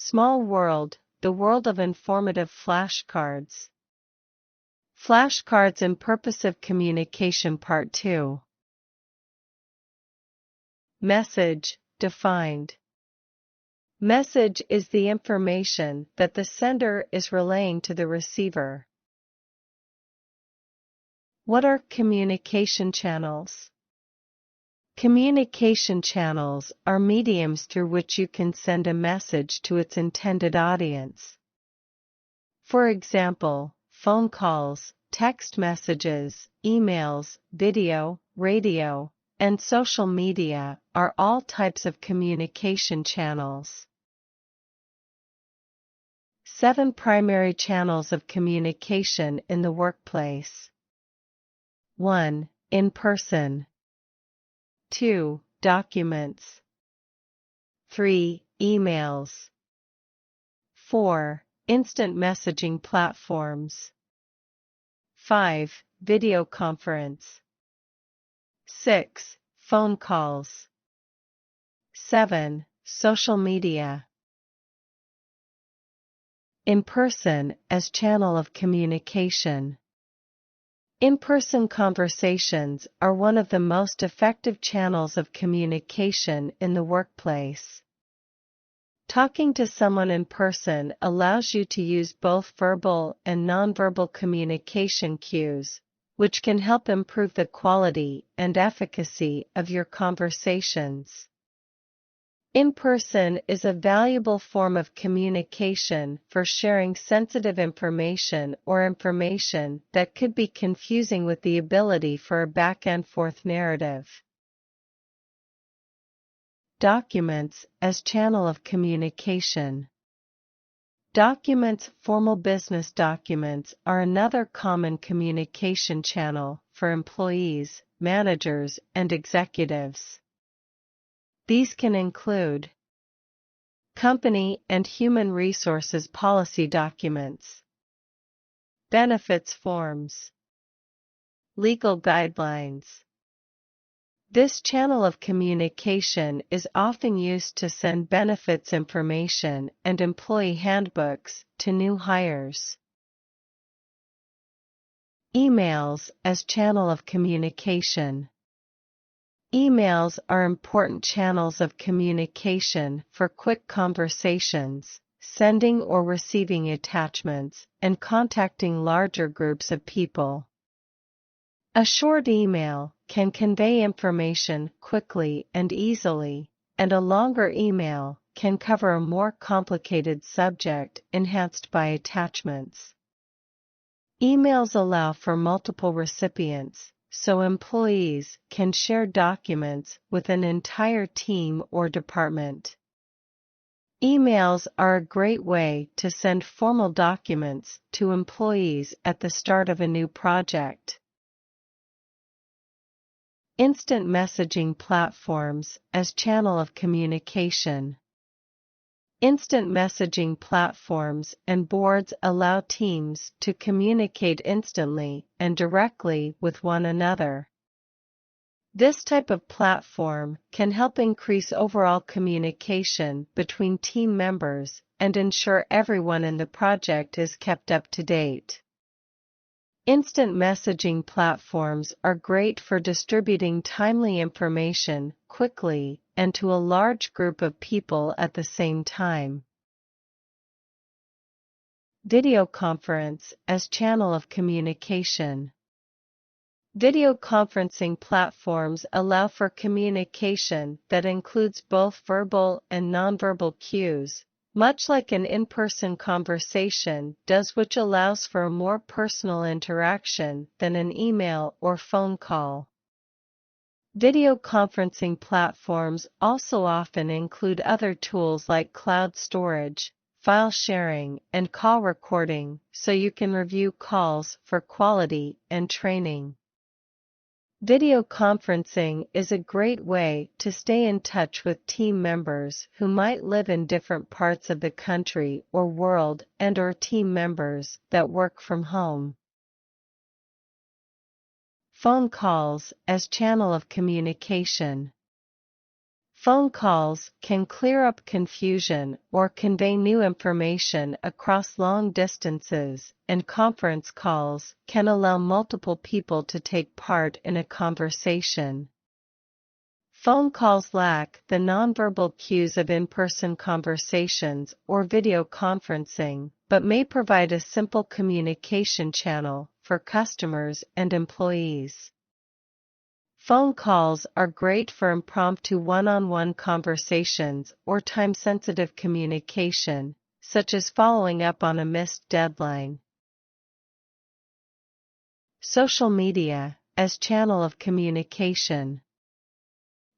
Small world, the world of informative flashcards. Flashcards in Purposive Communication Part 2. Message, defined. Message is the information that the sender is relaying to the receiver. What are communication channels? Communication channels are mediums through which you can send a message to its intended audience. For example, phone calls, text messages, emails, video, radio, and social media are all types of communication channels. 7 primary channels of communication in the workplace. 1. In person. 2. Documents. 3. Emails. 4. Instant messaging platforms. 5. Video conference. 6. Phone calls. 7. Social media. In person as channel of communication. In-person conversations are one of the most effective channels of communication in the workplace. Talking to someone in person allows you to use both verbal and nonverbal communication cues, which can help improve the quality and efficacy of your conversations. In-person is a valuable form of communication for sharing sensitive information or information that could be confusing with the ability for a back-and-forth narrative. Documents as channel of communication. Documents, formal business documents, are another common communication channel for employees, managers, and executives. These can include company and human resources policy documents, benefits forms, legal guidelines. This channel of communication is often used to send benefits information and employee handbooks to new hires. Emails as channel of communication. Emails are important channels of communication for quick conversations, sending or receiving attachments, and contacting larger groups of people. A short email can convey information quickly and easily, and a longer email can cover a more complicated subject enhanced by attachments. Emails allow for multiple recipients, so employees can share documents with an entire team or department. Emails are a great way to send formal documents to employees at the start of a new project. Instant messaging platforms as channel of communication. Instant messaging platforms and boards allow teams to communicate instantly and directly with one another. This type of platform can help increase overall communication between team members and ensure everyone in the project is kept up to date. Instant messaging platforms are great for distributing timely information quickly and to a large group of people at the same time. Video conference as channel of communication. Video conferencing platforms allow for communication that includes both verbal and nonverbal cues, much like an in-person conversation does, which allows for a more personal interaction than an email or phone call. Video conferencing platforms also often include other tools like cloud storage, file sharing, and call recording, so you can review calls for quality and training. Video conferencing is a great way to stay in touch with team members who might live in different parts of the country or world, and/or team members that work from home. Phone calls as channel of communication. Phone calls can clear up confusion or convey new information across long distances, and conference calls can allow multiple people to take part in a conversation. Phone calls lack the nonverbal cues of in-person conversations or video conferencing, but may provide a simple communication channel for customers and employees. Phone calls are great for impromptu one-on-one conversations or time-sensitive communication, such as following up on a missed deadline. Social media as channel of communication.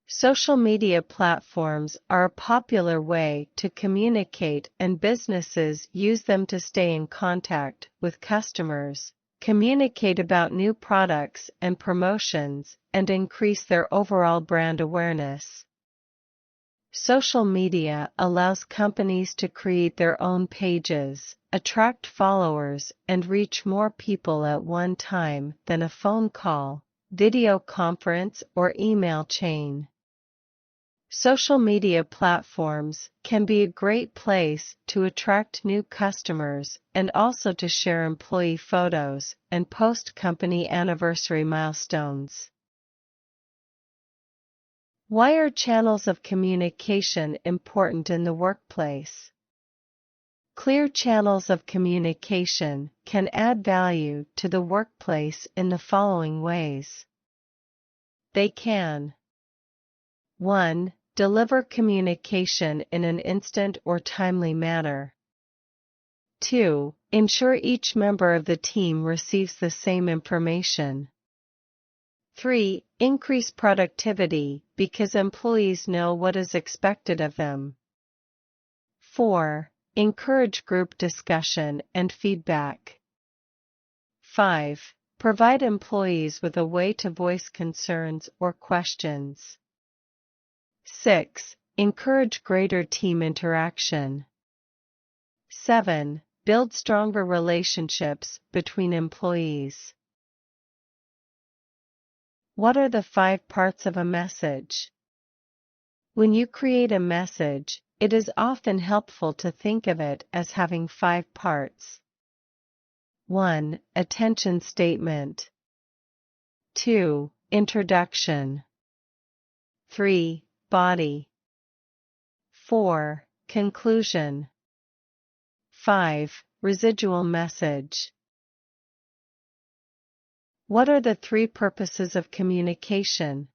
Social media platforms are a popular way to communicate, and businesses use them to stay in contact with customers, communicate about new products and promotions, and increase their overall brand awareness. Social media allows companies to create their own pages, attract followers, and reach more people at one time than a phone call, video conference, or email chain. Social media platforms can be a great place to attract new customers and also to share employee photos and post company anniversary milestones. Why are channels of communication important in the workplace? Clear channels of communication can add value to the workplace in the following ways. They can: 1. Deliver communication in an instant or timely manner. 2. Ensure each member of the team receives the same information. 3. Increase productivity because employees know what is expected of them. 4. Encourage group discussion and feedback. 5. Provide employees with a way to voice concerns or questions. 6. Encourage greater team interaction. 7. Build stronger relationships between employees. What are the 5 parts of a message? When you create a message, it is often helpful to think of it as having 5 parts. 1. Attention statement. 2. Introduction. 3. Body. 4. Conclusion. 5. Residual message. What are the 3 purposes of communication?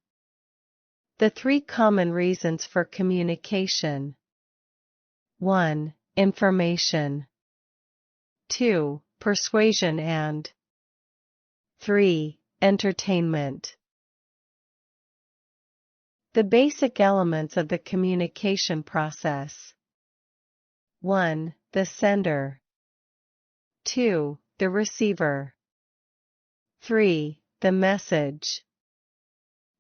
The 3 common reasons for communication. 1. Information. 2. Persuasion, and 3. Entertainment. The basic elements of the communication process. 1. The sender. 2. The receiver. 3. The message.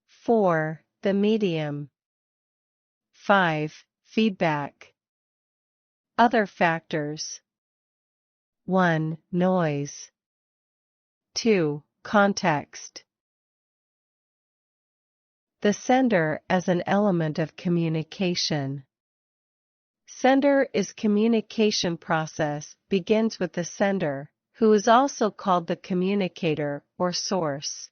4. The medium. 5. Feedback. Other factors. 1. Noise. 2. Context. The sender as an element of communication. Sender is communication process begins with the sender, who is also called the communicator or source.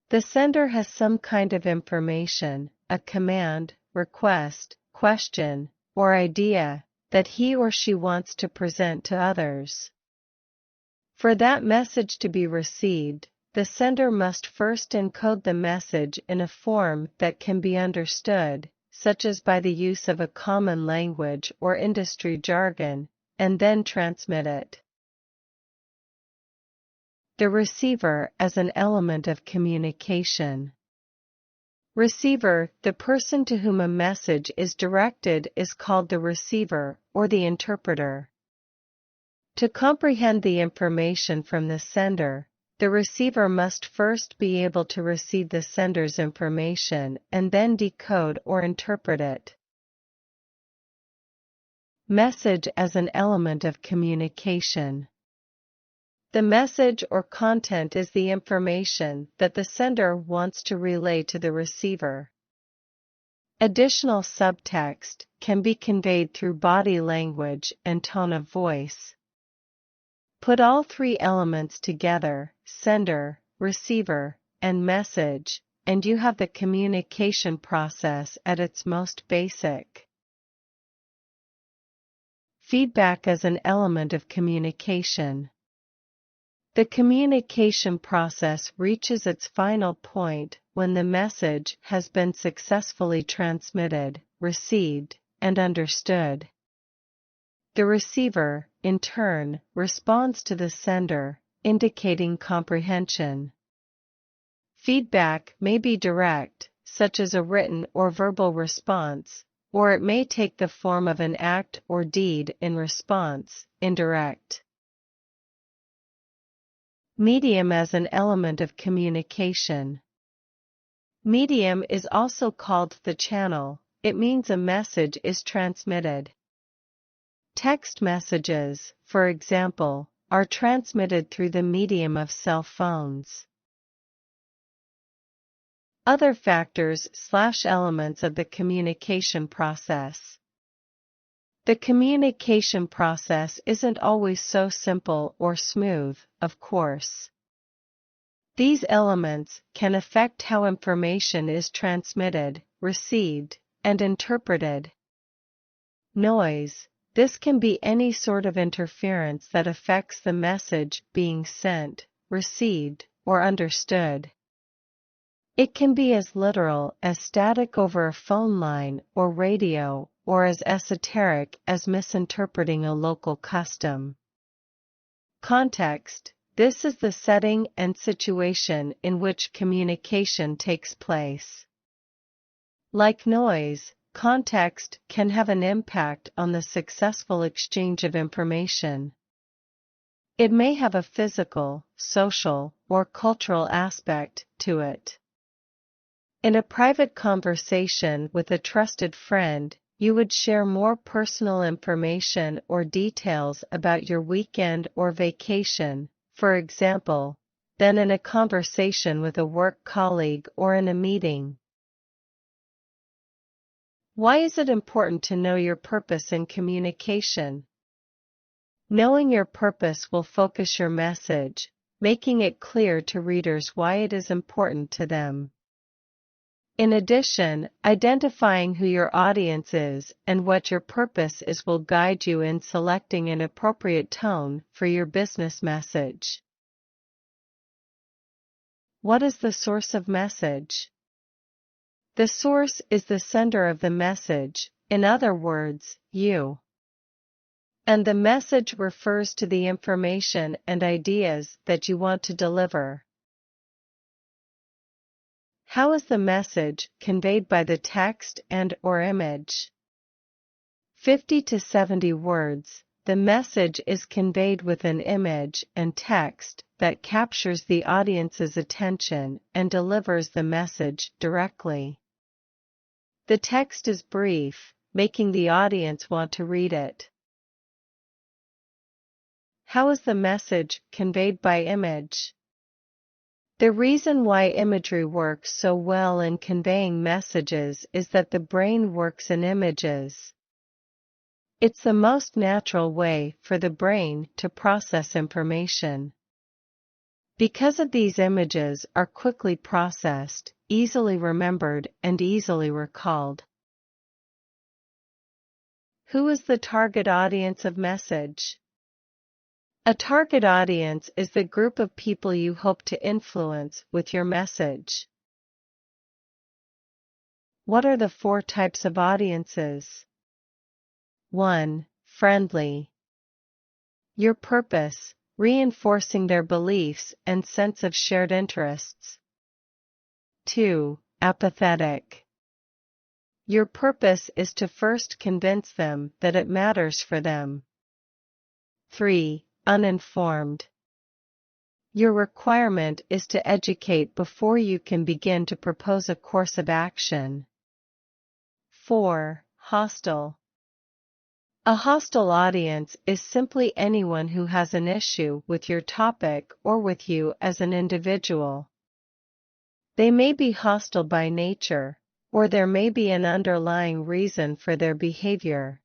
The sender has some kind of information, a command, request, question, or idea, that he or she wants to present to others. For that message to be received, the sender must first encode the message in a form that can be understood, such as by the use of a common language or industry jargon, and then transmit it. The receiver as an element of communication. Receiver, the person to whom a message is directed, is called the receiver or the interpreter. To comprehend the information from the sender, the receiver must first be able to receive the sender's information and then decode or interpret it. Message as an element of communication. The message or content is the information that the sender wants to relay to the receiver. Additional subtext can be conveyed through body language and tone of voice. Put all three elements together, sender, receiver, and message, and you have the communication process at its most basic. Feedback as an element of communication. The communication process reaches its final point when the message has been successfully transmitted, received, and understood. The receiver, in turn, responds to the sender, indicating comprehension. Feedback may be direct, such as a written or verbal response, or it may take the form of an act or deed in response, indirect. Medium as an element of communication. Medium is also called the channel. It means a message is transmitted. Text messages, for example, are transmitted through the medium of cell phones. Other factors/elements of the communication process. The communication process isn't always so simple or smooth, of course. These elements can affect how information is transmitted, received, and interpreted. Noise. This can be any sort of interference that affects the message being sent, received, or understood. It can be as literal as static over a phone line or radio, or as esoteric as misinterpreting a local custom. Context. This is the setting and situation in which communication takes place. Like noise, context can have an impact on the successful exchange of information. It may have a physical, social, or cultural aspect to it. In a private conversation with a trusted friend, you would share more personal information or details about your weekend or vacation, for example, than in a conversation with a work colleague or in a meeting. Why is it important to know your purpose in communication? Knowing your purpose will focus your message, making it clear to readers why it is important to them. In addition, identifying who your audience is and what your purpose is will guide you in selecting an appropriate tone for your business message. What is the source of message? The source is the sender of the message, in other words, you. And the message refers to the information and ideas that you want to deliver. How is the message conveyed by the text and/or image? 50 to 70 words, the message is conveyed with an image and text that captures the audience's attention and delivers the message directly. The text is brief, making the audience want to read it. How is the message conveyed by image? The reason why imagery works so well in conveying messages is that the brain works in images. It's the most natural way for the brain to process information. Because of these, images are quickly processed, easily remembered, and easily recalled. Who is the target audience of message? A target audience is the group of people you hope to influence with your message. What are the 4 types of audiences? 1. Friendly. Your purpose, reinforcing their beliefs and sense of shared interests. 2. Apathetic. Your purpose is to first convince them that it matters for them. 3. Uninformed. Your requirement is to educate before you can begin to propose a course of action. 4. Hostile. A hostile audience is simply anyone who has an issue with your topic or with you as an individual. They may be hostile by nature, or there may be an underlying reason for their behavior.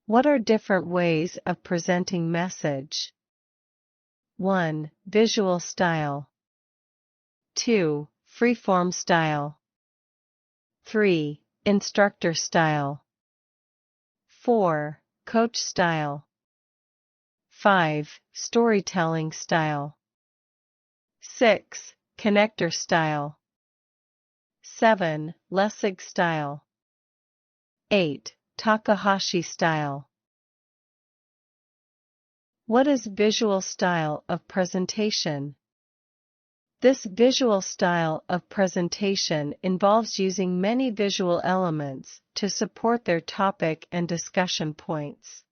What are different ways of presenting message? 1. Visual style. 2. Freeform style. 3. Instructor style. 4. Coach style. 5. Storytelling style. 6. Connector style. 7. Lessig style. 8. Takahashi style. What is visual style of presentation? This visual style of presentation involves using many visual elements to support their topic and discussion points.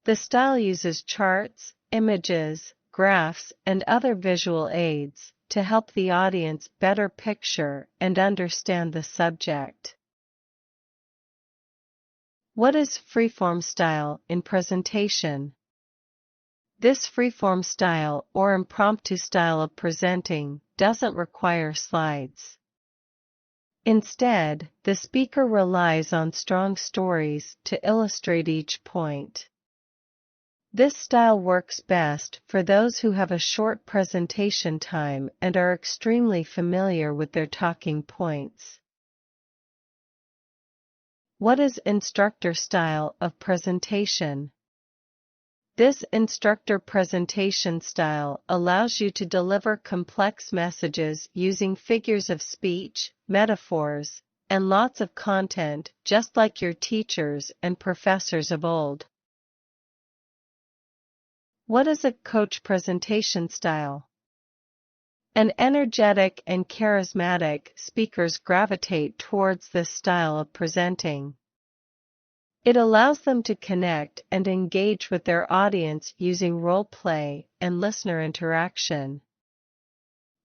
The style uses charts, images, graphs, and other visual aids to help the audience better picture and understand the subject. What is freeform style in presentation? This freeform style or impromptu style of presenting doesn't require slides. Instead, the speaker relies on strong stories to illustrate each point. This style works best for those who have a short presentation time and are extremely familiar with their talking points. What is instructor style of presentation? This instructor presentation style allows you to deliver complex messages using figures of speech, metaphors, and lots of content, just like your teachers and professors of old. What is a coach presentation style? An energetic and charismatic speakers gravitate towards this style of presenting. It allows them to connect and engage with their audience using role play and listener interaction.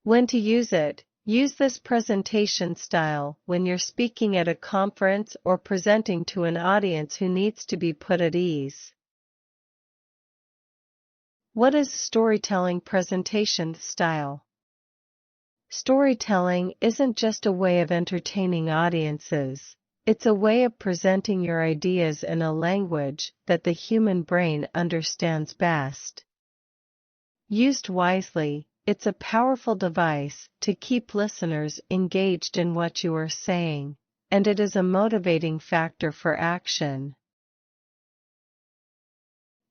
When to use it? Use this presentation style when you're speaking at a conference or presenting to an audience who needs to be put at ease. What is storytelling presentation style? Storytelling isn't just a way of entertaining audiences. It's a way of presenting your ideas in a language that the human brain understands best. Used wisely, it's a powerful device to keep listeners engaged in what you are saying, and it is a motivating factor for action.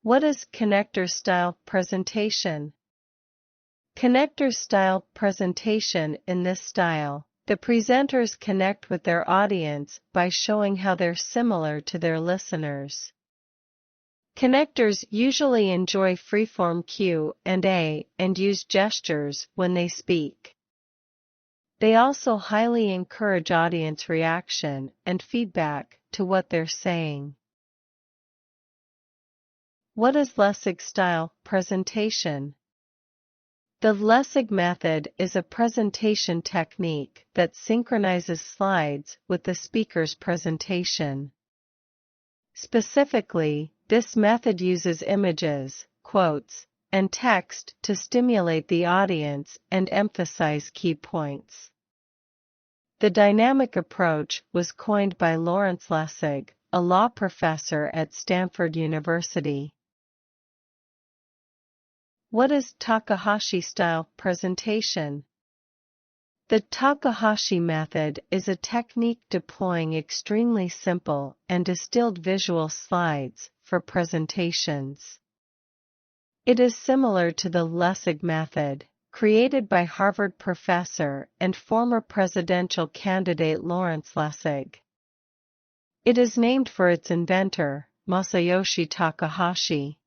What is connector style presentation? Connector style presentation. In this style, the presenters connect with their audience by showing how they're similar to their listeners. Connectors usually enjoy freeform Q&A and use gestures when they speak. They also highly encourage audience reaction and feedback to what they're saying. What is Lessig style presentation? The Lessig method is a presentation technique that synchronizes slides with the speaker's presentation. Specifically, this method uses images, quotes, and text to stimulate the audience and emphasize key points. The dynamic approach was coined by Lawrence Lessig, a law professor at Stanford University. What is Takahashi-style presentation? The Takahashi method is a technique deploying extremely simple and distilled visual slides for presentations. It is similar to the Lessig method, created by Harvard professor and former presidential candidate Lawrence Lessig. It is named for its inventor, Masayoshi Takahashi.